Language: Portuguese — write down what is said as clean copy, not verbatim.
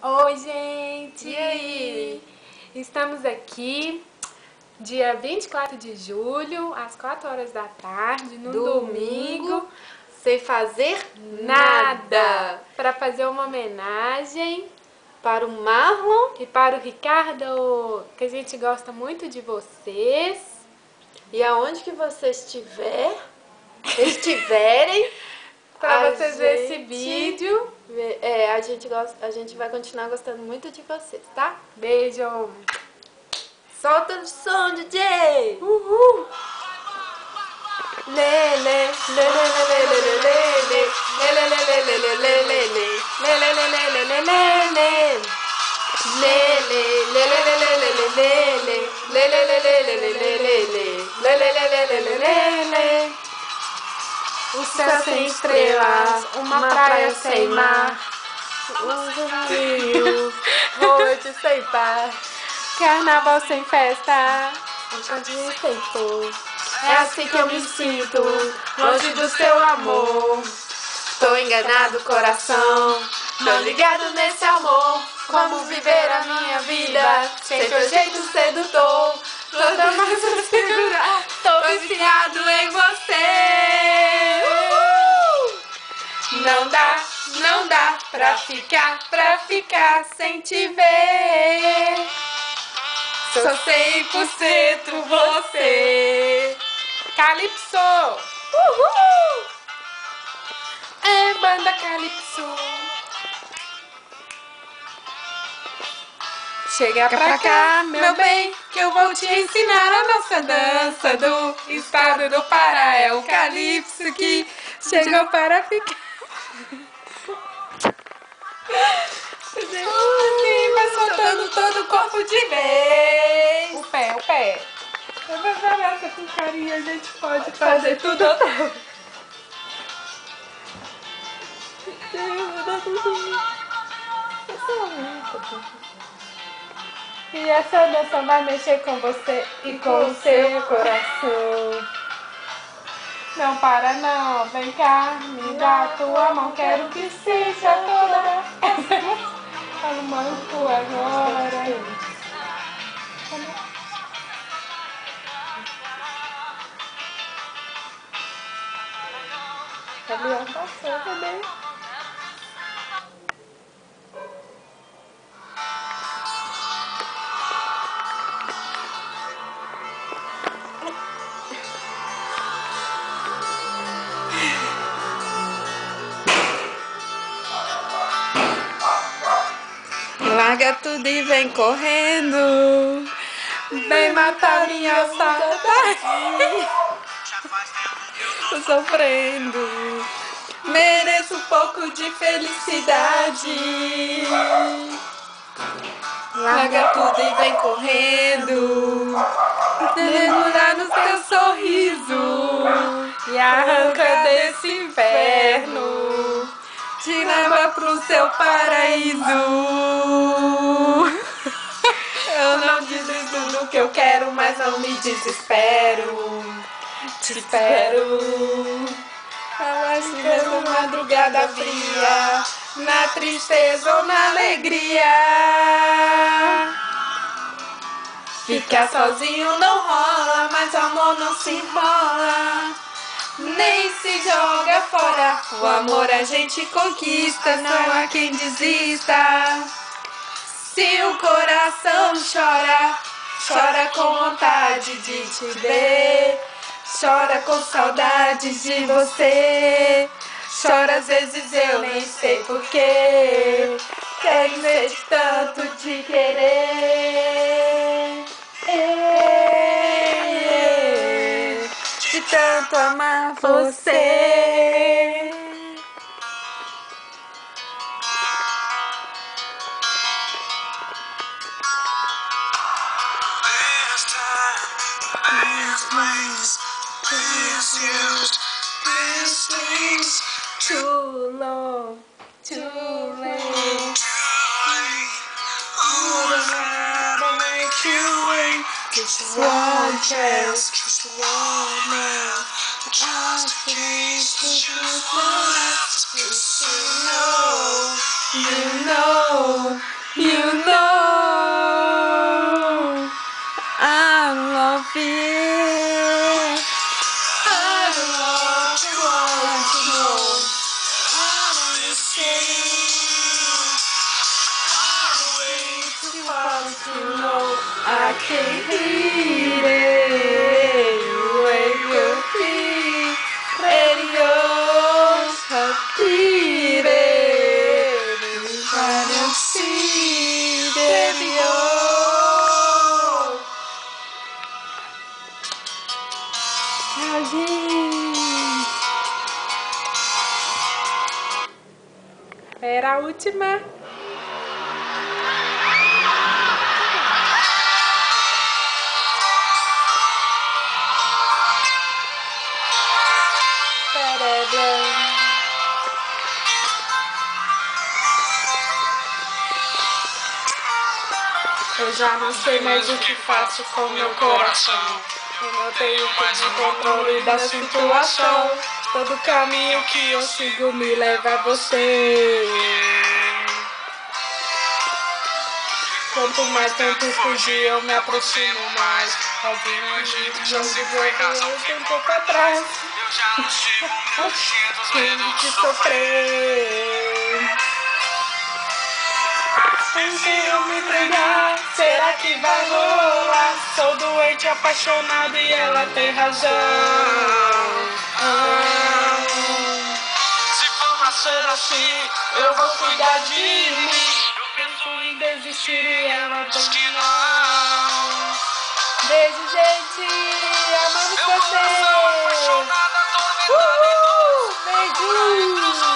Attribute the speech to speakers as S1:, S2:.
S1: Oi, gente!
S2: E aí?
S1: Estamos aqui dia 24 de julho, às 4 horas da tarde, no domingo,
S2: sem fazer
S1: nada, para fazer uma homenagem
S2: para o Marlon
S1: e para o Ricardo, que a gente gosta muito de vocês.
S2: E aonde que vocês estiverem,
S1: para vocês verem esse vídeo.
S2: A gente vai continuar gostando muito de vocês, tá?
S1: Beijo!
S2: Solta o som, DJ!
S1: Uhul!
S2: Lele, lele, lele, lele, lele, lele, lele, lele, lele, lele, lele, lele, lele. Lele, lele, lele, lele, lele, lele, lele, lele, lele, lele, lele.
S1: O céu sem estrelas, uma praia sem mar,
S2: rios, noite sem paz,
S1: carnaval sem festa,
S2: um jardim sem flor.
S1: é assim que eu me sinto,
S2: longe do seu amor. Tô enganado, coração, tô ligado nesse amor. Como viver a minha vida sem teu jeito sedutor. Toda mais pra segurar, tô viciado em você. Não dá pra ficar sem te ver. Sou 100% você.
S1: Calypso!
S2: Uhul!
S1: É banda Calypso.
S2: Chega pra cá, meu bem, que eu vou te ensinar a nossa dança do estado do Pará. É o Calypso que chegou para ficar. Assim, vai soltando todo o corpo de vez.
S1: O pé.
S2: Eu vou falar essa com carinho, a gente pode fazer tudo outra vez.
S1: E essa dança vai mexer com você e com o seu coração. Não para não, vem cá, me dá a tua mão, quero que seja toda essa emoção. Tá no manco agora. O avião passou também.
S2: Larga tudo e vem correndo. Vem matar minha saudade. Tô sofrendo. Mereço um pouco de felicidade. Larga tudo e vem correndo. Mergulhar no teu sorriso.
S1: E arranca desse inferno.
S2: Te leva pro seu paraíso. Eu não desisto do que eu quero, mas não me desespero. Te espero. Assim mesmo madrugada fria, na tristeza ou na alegria. Ficar sozinho não rola, mas o amor não se enrola, nem se joga fora. O amor a gente conquista, não há quem desista. Se o coração chora, chora com vontade de te ver. Chora com saudade de você. Chora às vezes eu nem sei porquê. Quero ver de tanto te querer. De tanto amar você.
S3: This used, this things
S2: Too long, too late.
S3: Who knows how to make you wait? Just one chance, just one man. Just please, just one last, just so know.
S2: You know, I love you. I want to know. I'm way too far to know. I can't hate it. Where you be, radio, happy day. I don't see radio. Era a última. Eu já não sei mais o que faço com meu coração. Eu não tenho mais o controle da situação. Todo caminho que eu sigo me leva a você. Quanto mais tento fugir, eu me aproximo mais. Alguém de onde foi razão um pouco atrás.
S3: Eu já não sigo meus medos
S2: De sofrer. Se eu me entregar, será que vai rolar? Sou doente, apaixonado e ela tem razão.
S3: Se for pra ser assim,
S2: Eu vou cuidar de mim. Eu penso em desistir e ela diz que não. Beijo, gente. Amamos
S3: meu coração
S2: vocês.
S3: apaixonado, atormentado em dor.
S2: Beijo.